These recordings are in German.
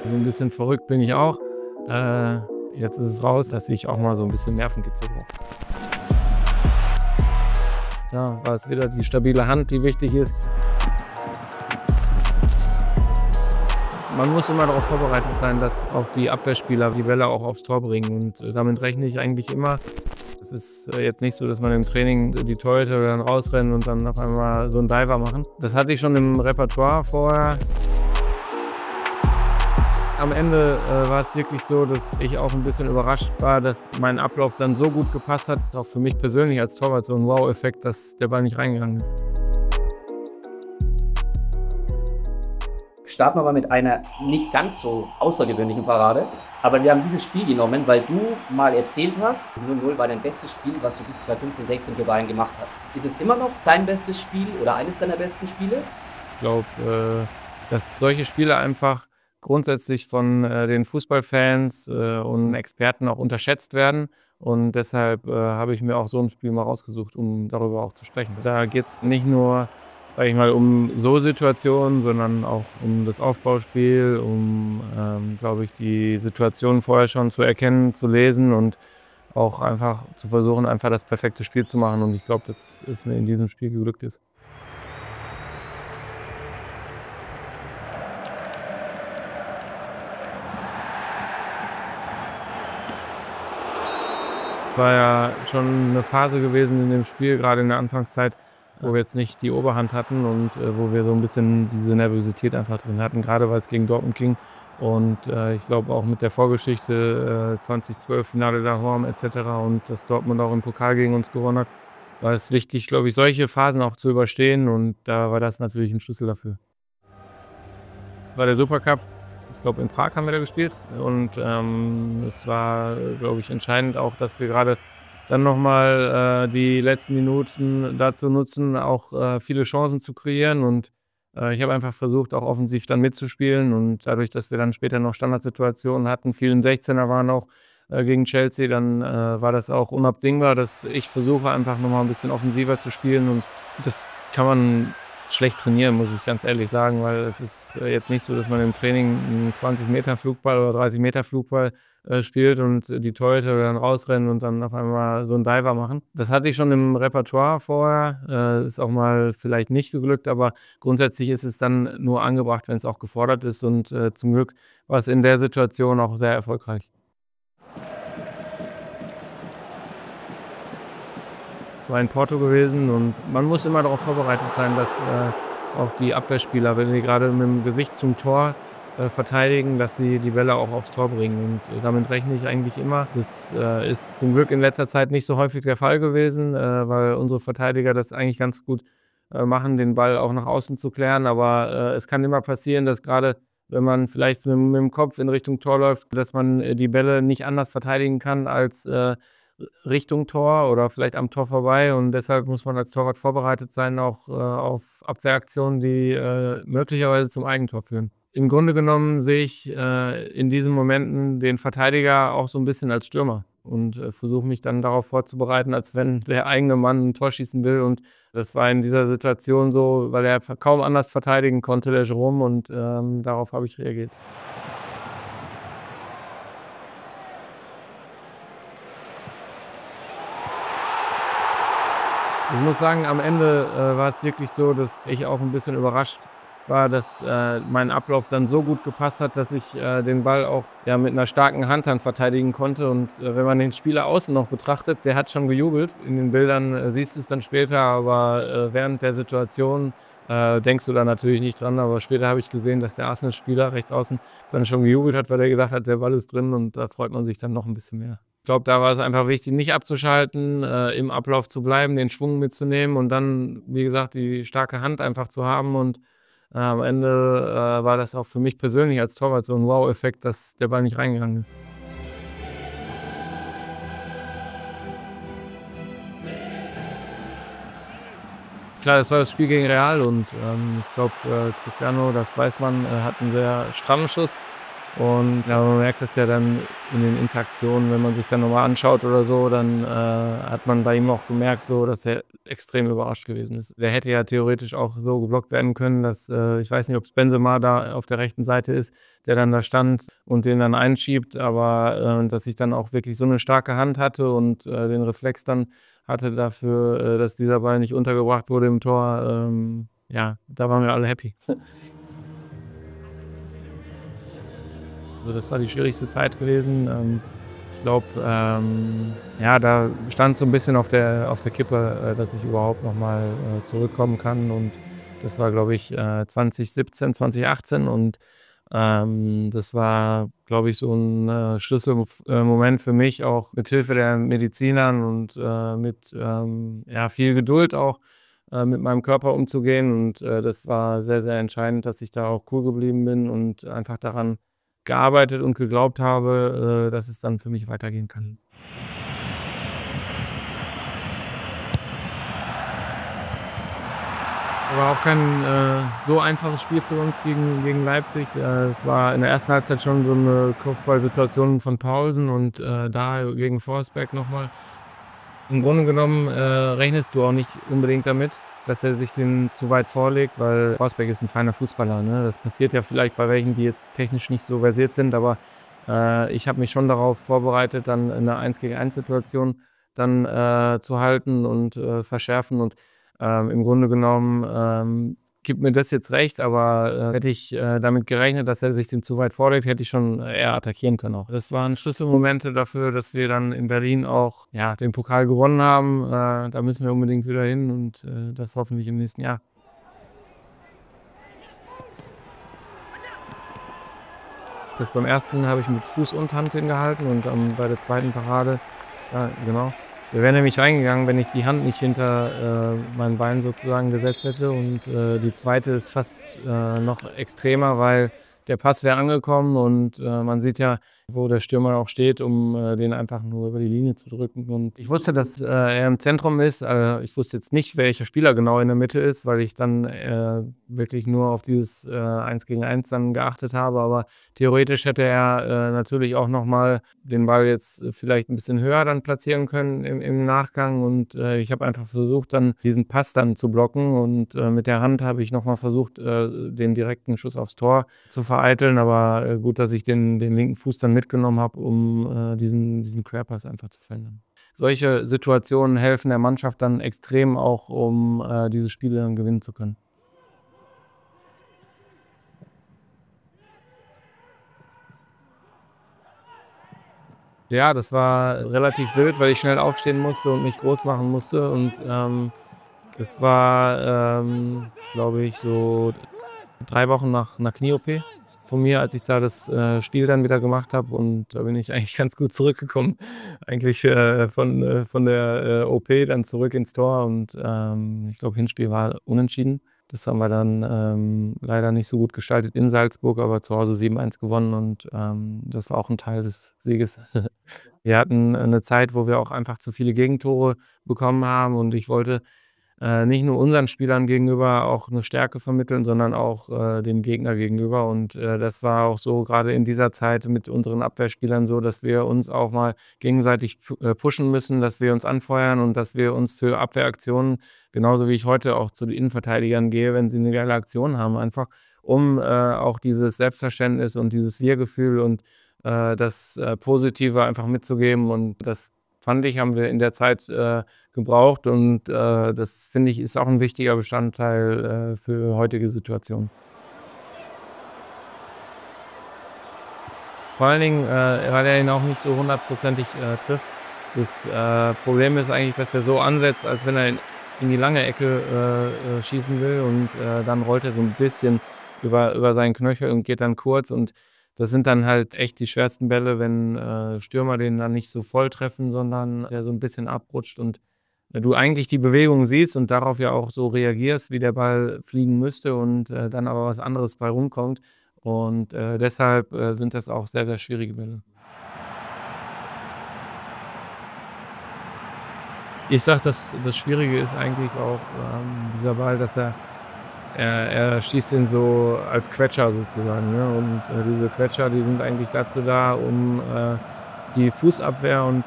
So ein bisschen verrückt bin ich auch. Jetzt ist es raus, dass ich auch mal so ein bisschen Nervenkitzel brauche. Ja, war es wieder die stabile Hand, die wichtig ist. Man muss immer darauf vorbereitet sein, dass auch die Abwehrspieler die Bälle auch aufs Tor bringen, und damit rechne ich eigentlich immer. Es ist jetzt nicht so, dass man im Training die Torhüter dann rausrennen und dann auf einmal so einen Diver machen. Das hatte ich schon im Repertoire vorher. Am Ende war es wirklich so, dass ich auch ein bisschen überrascht war, dass mein Ablauf dann so gut gepasst hat. Auch für mich persönlich als Torwart so ein Wow-Effekt, dass der Ball nicht reingegangen ist. Starten wir mal mit einer nicht ganz so außergewöhnlichen Parade. Aber wir haben dieses Spiel genommen, weil du mal erzählt hast, 0-0 war dein bestes Spiel, was du bis 2015/16 für Bayern gemacht hast. Ist es immer noch dein bestes Spiel oder eines deiner besten Spiele? Ich glaube, dass solche Spiele einfach grundsätzlich von den Fußballfans und Experten auch unterschätzt werden. Und deshalb habe ich mir auch so ein Spiel mal rausgesucht, um darüber auch zu sprechen. Da geht es nicht nur, sage ich mal, um so Situationen, sondern auch um das Aufbauspiel, um, glaube ich, die Situationen vorher schon zu erkennen, zu lesen und auch einfach zu versuchen, einfach das perfekte Spiel zu machen. Und ich glaube, dass es mir in diesem Spiel geglückt ist. War ja schon eine Phase gewesen in dem Spiel, gerade in der Anfangszeit, wo wir jetzt nicht die Oberhand hatten und wo wir so ein bisschen diese Nervosität einfach drin hatten, gerade weil es gegen Dortmund ging. Und ich glaube auch mit der Vorgeschichte 2012 Finale der Horm et cetera und dass Dortmund auch im Pokal gegen uns gewonnen hat, war es wichtig, glaube ich, solche Phasen auch zu überstehen, und da war das natürlich ein Schlüssel dafür. War der Supercup, ich glaube in Prag haben wir da gespielt, und es war, glaube ich, entscheidend auch, dass wir gerade dann nochmal die letzten Minuten dazu nutzen, auch viele Chancen zu kreieren, und ich habe einfach versucht, auch offensiv dann mitzuspielen, und dadurch, dass wir dann später noch Standardsituationen hatten, vielen 16er waren auch gegen Chelsea, dann war das auch unabdingbar, dass ich versuche, einfach nochmal ein bisschen offensiver zu spielen, und das kann man schlecht trainieren, muss ich ganz ehrlich sagen, weil es ist jetzt nicht so, dass man im Training einen 20-Meter-Flugball oder 30-Meter-Flugball spielt und die Torhüter dann rausrennen und dann auf einmal so einen Diver machen. Das hatte ich schon im Repertoire vorher, ist auch mal vielleicht nicht geglückt, aber grundsätzlich ist es dann nur angebracht, wenn es auch gefordert ist, und zum Glück war es in der Situation auch sehr erfolgreich. Es war in Porto gewesen, und man muss immer darauf vorbereitet sein, dass auch die Abwehrspieler, wenn die gerade mit dem Gesicht zum Tor verteidigen, dass sie die Bälle auch aufs Tor bringen, und damit rechne ich eigentlich immer. Das ist zum Glück in letzter Zeit nicht so häufig der Fall gewesen, weil unsere Verteidiger das eigentlich ganz gut machen, den Ball auch nach außen zu klären, aber es kann immer passieren, dass gerade wenn man vielleicht mit dem Kopf in Richtung Tor läuft, dass man die Bälle nicht anders verteidigen kann als Richtung Tor oder vielleicht am Tor vorbei, und deshalb muss man als Torwart vorbereitet sein, auch auf Abwehraktionen, die möglicherweise zum Eigentor führen. Im Grunde genommen sehe ich in diesen Momenten den Verteidiger auch so ein bisschen als Stürmer und versuche mich dann darauf vorzubereiten, als wenn der eigene Mann ein Tor schießen will, und das war in dieser Situation so, weil er kaum anders verteidigen konnte, der Jerome, und darauf habe ich reagiert. Ich muss sagen, am Ende war es wirklich so, dass ich auch ein bisschen überrascht war, dass mein Ablauf dann so gut gepasst hat, dass ich den Ball auch ja, mit einer starken Handhand verteidigen konnte. Und wenn man den Spieler außen noch betrachtet, der hat schon gejubelt. In den Bildern siehst du es dann später, aber während der Situation denkst du da natürlich nicht dran. Aber später habe ich gesehen, dass der Arsenal-Spieler rechts außen dann schon gejubelt hat, weil er gesagt hat, der Ball ist drin, und da freut man sich dann noch ein bisschen mehr. Ich glaube, da war es einfach wichtig, nicht abzuschalten, im Ablauf zu bleiben, den Schwung mitzunehmen und dann, wie gesagt, die starke Hand einfach zu haben. Und am Ende war das auch für mich persönlich als Torwart so ein Wow-Effekt, dass der Ball nicht reingegangen ist. Klar, das war das Spiel gegen Real, und ich glaube, Cristiano, das weiß man, hat einen sehr strammen Schuss. Und ja, man merkt das ja dann in den Interaktionen, wenn man sich dann nochmal anschaut oder so, dann hat man bei ihm auch gemerkt, so, dass er extrem überrascht gewesen ist. Der hätte ja theoretisch auch so geblockt werden können, dass ich weiß nicht, ob es Benzema da auf der rechten Seite ist, der dann da stand und den dann einschiebt, aber dass ich dann auch wirklich so eine starke Hand hatte und den Reflex dann hatte dafür, dass dieser Ball nicht untergebracht wurde im Tor. Ja, da waren wir alle happy. Also das war die schwierigste Zeit gewesen. Ich glaube, ja, da stand so ein bisschen auf der Kippe, dass ich überhaupt noch mal zurückkommen kann. Und das war, glaube ich, 2017, 2018. Und das war, glaube ich, so ein Schlüsselmoment für mich, auch mit Hilfe der Medizinern und mit ja, viel Geduld auch mit meinem Körper umzugehen. Und das war sehr, sehr entscheidend, dass ich da auch cool geblieben bin und einfach daran gearbeitet und geglaubt habe, dass es dann für mich weitergehen kann. War auch kein so einfaches Spiel für uns gegen Leipzig. Es war in der ersten Halbzeit schon so eine Kopfballsituation von Paulsen und da gegen Forsberg nochmal. Im Grunde genommen rechnest du auch nicht unbedingt damit, dass er sich den zu weit vorlegt, weil Forsberg ist ein feiner Fußballer. Ne? Das passiert ja vielleicht bei welchen, die jetzt technisch nicht so versiert sind, aber ich habe mich schon darauf vorbereitet, dann eine 1-gegen-1-Situation dann zu halten und verschärfen. Und im Grunde genommen gibt mir das jetzt recht, aber hätte ich damit gerechnet, dass er sich den zu weit vorlegt, hätte ich schon eher attackieren können auch. Das waren Schlüsselmomente dafür, dass wir dann in Berlin auch ja, den Pokal gewonnen haben. Da müssen wir unbedingt wieder hin und das hoffentlich im nächsten Jahr. Das beim ersten habe ich mit Fuß und Hand hingehalten und bei der zweiten Parade, ja, genau. Wir wären nämlich reingegangen, wenn ich die Hand nicht hinter mein Bein sozusagen gesetzt hätte. Und die zweite ist fast noch extremer, weil der Pass wäre angekommen und man sieht ja, wo der Stürmer auch steht, um den einfach nur über die Linie zu drücken. Und ich wusste, dass er im Zentrum ist. Ich wusste jetzt nicht, welcher Spieler genau in der Mitte ist, weil ich dann wirklich nur auf dieses 1-gegen-1 dann geachtet habe. Aber theoretisch hätte er natürlich auch nochmal den Ball jetzt vielleicht ein bisschen höher dann platzieren können im Nachgang. Und ich habe einfach versucht, dann diesen Pass dann zu blocken. Und mit der Hand habe ich nochmal versucht, den direkten Schuss aufs Tor zu vereiteln. Aber gut, dass ich den linken Fuß dann mitgenommen habe, um diesen Querpass einfach zu verhindern. Solche Situationen helfen der Mannschaft dann extrem auch, um diese Spiele dann gewinnen zu können. Ja, das war relativ wild, weil ich schnell aufstehen musste und mich groß machen musste. Und es war, glaube ich, so 3 Wochen nach einer Knie-OP von mir, als ich da das Spiel dann wieder gemacht habe. Und da bin ich eigentlich ganz gut zurückgekommen. Eigentlich von der OP dann zurück ins Tor. Und ich glaube, Hinspiel war unentschieden. Das haben wir dann leider nicht so gut gestaltet in Salzburg, aber zu Hause 7-1 gewonnen. Und das war auch ein Teil des Sieges. Wir hatten eine Zeit, wo wir auch einfach zu viele Gegentore bekommen haben und ich wollte nicht nur unseren Spielern gegenüber auch eine Stärke vermitteln, sondern auch dem Gegner gegenüber. Und das war auch so gerade in dieser Zeit mit unseren Abwehrspielern so, dass wir uns auch mal gegenseitig pushen müssen, dass wir uns anfeuern und dass wir uns für Abwehraktionen, genauso wie ich heute auch zu den Innenverteidigern gehe, wenn sie eine geile Aktion haben, einfach um auch dieses Selbstverständnis und dieses Wir-Gefühl und das Positive einfach mitzugeben. Und das fand ich, haben wir in der Zeit gebraucht und das finde ich ist auch ein wichtiger Bestandteil für heutige Situationen. Vor allen Dingen, weil er ihn auch nicht so hundertprozentig trifft. Das Problem ist eigentlich, dass er so ansetzt, als wenn er in die lange Ecke schießen will und dann rollt er so ein bisschen über seinen Knöchel und geht dann kurz und das sind dann halt echt die schwersten Bälle, wenn Stürmer den dann nicht so voll treffen, sondern der so ein bisschen abrutscht und du eigentlich die Bewegung siehst und darauf ja auch so reagierst, wie der Ball fliegen müsste und dann aber was anderes bei rumkommt. Und deshalb sind das auch sehr, sehr schwierige Bälle. Ich sage, das Schwierige ist eigentlich auch dieser Ball, dass er er schießt ihn so als Quetscher sozusagen. Ne? Und diese Quetscher, die sind eigentlich dazu da, um die Fußabwehr und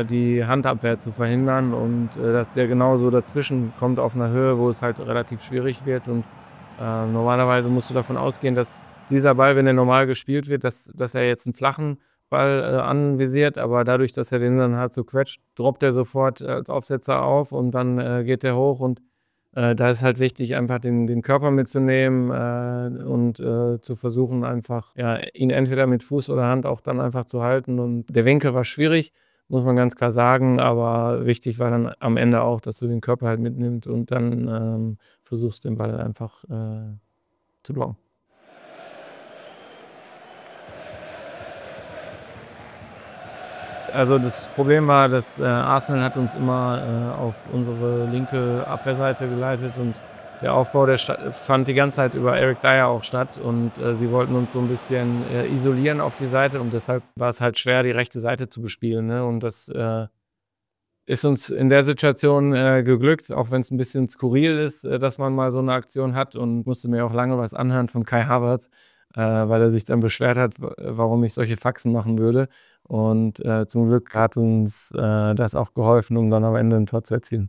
die Handabwehr zu verhindern und dass der genauso dazwischen kommt auf einer Höhe, wo es halt relativ schwierig wird. Und normalerweise musst du davon ausgehen, dass dieser Ball, wenn er normal gespielt wird, dass er jetzt einen flachen Ball anvisiert, aber dadurch, dass er den dann halt so quetscht, droppt er sofort als Aufsetzer auf und dann geht er hoch und da ist halt wichtig, einfach den Körper mitzunehmen und zu versuchen, einfach ja, ihn entweder mit Fuß oder Hand auch dann einfach zu halten. Und der Winkel war schwierig, muss man ganz klar sagen, aber wichtig war dann am Ende auch, dass du den Körper halt mitnimmst und dann versuchst, den Ball einfach zu blocken. Also das Problem war, dass Arsenal hat uns immer auf unsere linke Abwehrseite geleitet und der Aufbau fand die ganze Zeit über Eric Dyer auch statt und sie wollten uns so ein bisschen isolieren auf die Seite und deshalb war es halt schwer, die rechte Seite zu bespielen. Ne? Und das ist uns in der Situation geglückt, auch wenn es ein bisschen skurril ist, dass man mal so eine Aktion hat und musste mir auch lange was anhören von Kai Havertz, weil er sich dann beschwert hat, warum ich solche Faxen machen würde. Und zum Glück hat uns das auch geholfen, um dann am Ende ein Tor zu erzielen.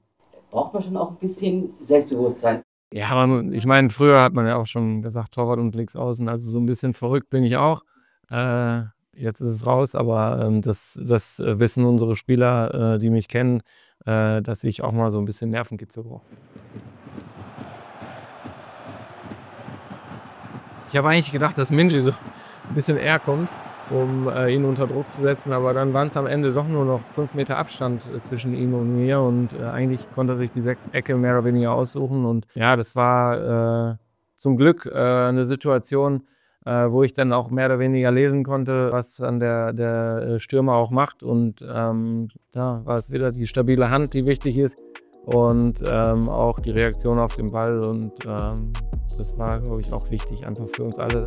Braucht man schon auch ein bisschen Selbstbewusstsein. Ja, ich meine, früher hat man ja auch schon gesagt, Torwart und Linksaußen, also so ein bisschen verrückt bin ich auch. Jetzt ist es raus, aber das wissen unsere Spieler, die mich kennen, dass ich auch mal so ein bisschen Nervenkitzel brauche. Ich habe eigentlich gedacht, dass Minji so ein bisschen eher kommt, um ihn unter Druck zu setzen, aber dann waren es am Ende doch nur noch 5 Meter Abstand zwischen ihm und mir und eigentlich konnte er sich diese Ecke mehr oder weniger aussuchen und ja, das war zum Glück eine Situation, wo ich dann auch mehr oder weniger lesen konnte, was dann der Stürmer auch macht und da war es wieder die stabile Hand, die wichtig ist und auch die Reaktion auf den Ball und das war, glaube ich, auch wichtig, einfach für uns alle.